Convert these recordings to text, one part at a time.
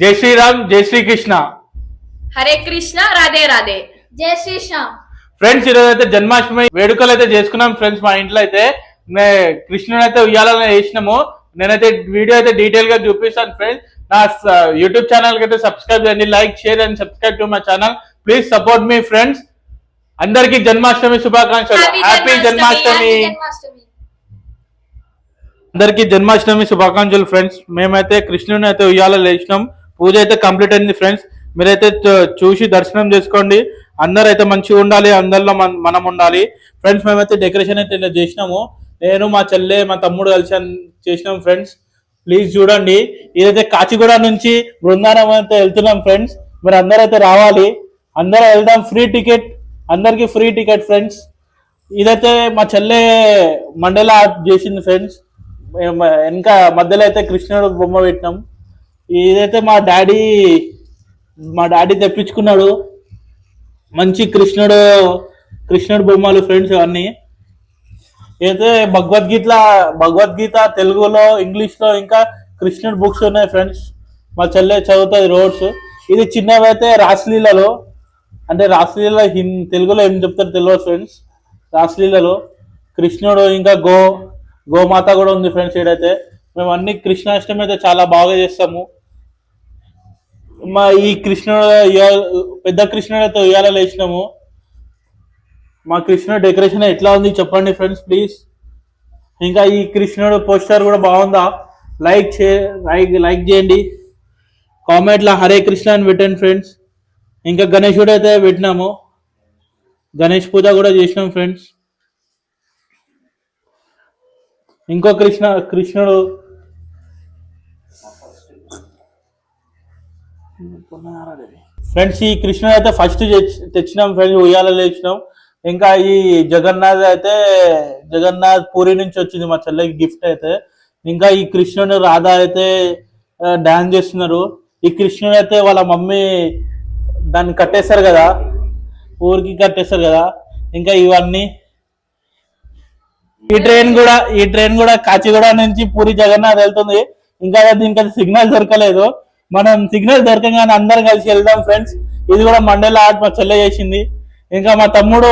జై శ్రీరామ్, జై శ్రీకృష్ణ. హరే కృష్ణ, రాధే రాధే. జై శ్రీరామ్. ఫ్రెండ్స్, ఈరోజు అయితే జన్మాష్టమి వేడుకలు అయితే చేసుకున్నాం ఫ్రెండ్స్. మా ఇంట్లో అయితే కృష్ణుని అయితే ఉయ్యాలని వేసినాము. నేనైతే వీడియో అయితే డీటెయిల్ గా చూపిస్తాను ఫ్రెండ్స్. నా యూట్యూబ్ ఛానల్ కి అయితే సబ్స్క్రైబ్ చేయండి, like share and subscribe to my channel. Please support me friends. అందరికి జన్మాష్టమి శుభాకాంక్షలు. హ్యాపీ జన్మాష్టమి. అందరికి జన్మాష్టమి శుభాకాంక్షలు ఫ్రెండ్స్. మేమైతే కృష్ణుని అయితే ఉయ్యాల లేచినాం. పూజ అయితే కంప్లీట్ అయింది ఫ్రెండ్స్. మీరైతే చూసి దర్శనం చేసుకోండి. అందరు అయితే మంచిగా ఉండాలి, అందరిలో మనం ఉండాలి ఫ్రెండ్స్. మేమైతే డెకరేషన్ అయితే ఇలా చేసినాము. నేను మా చెల్లె మా తమ్ముడు కలిసి చేసినాం ఫ్రెండ్స్. ప్లీజ్ చూడండి. ఇదైతే కాచిగూడ నుంచి బృందావనం అయితే వెళ్తున్నాం ఫ్రెండ్స్. మీరు అందరూ అయితే రావాలి, అందరూ వెళ్దాం. ఫ్రీ టికెట్, అందరికి ఫ్రీ టికెట్ ఫ్రెండ్స్. ఇదైతే మా చెల్లె మండల చేసింది ఫ్రెండ్స్. ఇంకా మధ్యలో అయితే కృష్ణుడు బొమ్మ పెట్టినాం. ఇదైతే మా డాడీ తెప్పించుకున్నాడు మంచి కృష్ణుడు బొమ్మలు ఫ్రెండ్స్. అన్నీ అయితే భగవద్గీత తెలుగులో, ఇంగ్లీష్లో ఇంకా కృష్ణుడు బుక్స్ ఉన్నాయి ఫ్రెండ్స్. మా చెల్లె చదువుతుంది రోడ్స్. ఇది చిన్నవైతే రాసలీలలో, అంటే రాసలీల తెలుగులో ఏం చెప్తారు తెలియదు ఫ్రెండ్స్. రాసలీలలో కృష్ణుడు ఇంకా గోమాత కూడా ఉంది ఫ్రెండ్స్. ఏడైతే మేము అన్ని కృష్ణాష్టమి అయితే చాలా బాగా చేస్తాము. ఈ పెద్ద కృష్ణుడు అయితే ఉయ్యాల వేసినాము. మా కృష్ణుడు డెకరేషన్ ఎట్లా ఉంది చెప్పండి ఫ్రెండ్స్ ప్లీజ్. ఇంకా ఈ కృష్ణుడు పోస్టర్ కూడా బాగుందా? లైక్ చేయండి. కామెంట్లో హరే కృష్ణ అని పెట్టండి ఫ్రెండ్స్. ఇంకా గణేశుడు అయితే పెట్టినాము. గణేష్ పూజ కూడా చేసినాం ఫ్రెండ్స్. ఇంకో కృష్ణుడు ఫ్రెండ్స్. ఈ కృష్ణుడు అయితే ఫస్ట్ తెచ్చినాం ఫ్రెండ్స్, ఉయ్యాలలో వేసినాం. ఇంకా ఈ జగన్నాథ్ పూరి నుంచి వచ్చింది మా చెల్లెకి గిఫ్ట్ అయితే. ఇంకా ఈ కృష్ణుడు రాధా అయితే డాన్స్ చేస్తున్నారు. ఈ కృష్ణుడు అయితే వాళ్ళ మమ్మీ దాన్ని కట్టేస్తారు కదా, ఊరికి కట్టేస్తారు కదా. ఇంకా ఇవన్నీ ఈ ట్రైన్ కూడా కాచిగూడ నుంచి పూరి జగన్నాథ్ వెళ్తుంది. ఇంకా దీనికి సిగ్నల్ దొరకలేదు. మనం సిగ్నల్ దొరకగానే అందరం కలిసి వెళ్దాం ఫ్రెండ్స్. ఇది కూడా మండల ఆర్ట్ మా చెల్లె చేసింది. ఇంకా మా తమ్ముడు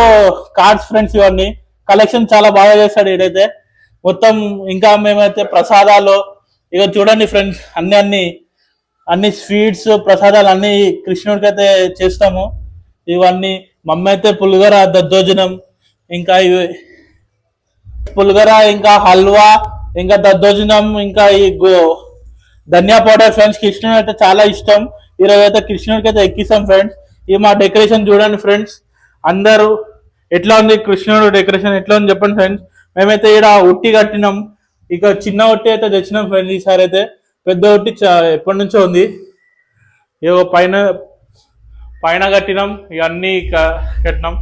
కార్డ్స్ ఫ్రెండ్స్. ఇవన్నీ కలెక్షన్ చాలా బాగా చేస్తాడు ఏదైతే మొత్తం. ఇంకా మేమైతే ప్రసాదాలు ఇక చూడండి ఫ్రెండ్స్, అన్ని స్వీట్స్ ప్రసాదాలు అన్ని కృష్ణుడికి అయితే చేస్తాము. ఇవన్నీ మమ్మీ అయితే పులిహోర, దద్దోజనం, ఇంకా పులిహోర, ఇంకా హల్వా, ఇంకా దద్దోజనం, ఇంకా ఈ ధనియా పౌడర్ ఫ్రెండ్స్. కృష్ణుడు అయితే చాలా ఇష్టం. ఈరోజు అయితే కృష్ణుడికి అయితే ఎక్కిస్తాం ఫ్రెండ్స్. ఇది మా డెకరేషన్ చూడండి ఫ్రెండ్స్. అందరూ ఎట్లా ఉంది కృష్ణుడు డెకరేషన్ ఎట్లా ఉంది చెప్పండి ఫ్రెండ్స్. మేమైతే ఇక్కడ ఉట్టి కట్టినాం. ఇక చిన్న ఉట్టి అయితే తెచ్చినాం ఫ్రెండ్స్. ఈసారి అయితే పెద్ద ఉట్టి ఎప్పటి నుంచో ఉంది. ఏవో పైన కట్టినాం. ఇవన్నీ కట్టినాం.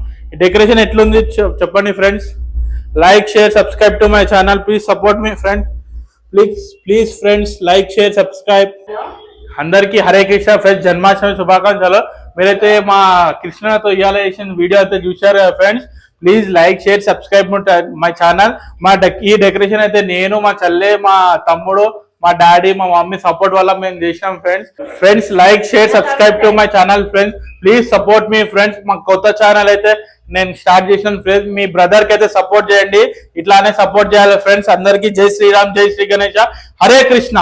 డెకరేషన్ ఎట్లుంది చెప్పండి friends. Like share subscribe to my channel. Please support me friends. Please friends like share subscribe. అందరికీ హరే కృష్ణ ఫ్రెండ్స్. జన్మాష్టమి శుభాకాంక్షలు. మీరైతే మా కృష్ణతో ఇవాళ చేసిన వీడియో అయితే చూశారు కదా friends. Please like share subscribe my channel. ఈ డెకరేషన్ అయితే నేను, మా చెల్లె, మా తమ్ముడు, మా డాడీ, మా మమ్మీ సపోర్ట్ వల్ల మేము చేసినాం friends. Like share subscribe to my channel friends. Please support me friends. మా కొత్త ఛానల్ అయితే నేను స్టార్ట్ చేసిన ఫ్రెండ్స్. మీ బ్రదర్ కి అయితే సపోర్ట్ చేయండి, ఇట్లానే సపోర్ట్ చేయాలి ఫ్రెండ్స్. అందరికీ జై శ్రీరామ్, జై శ్రీ గణేష, హరే కృష్ణ.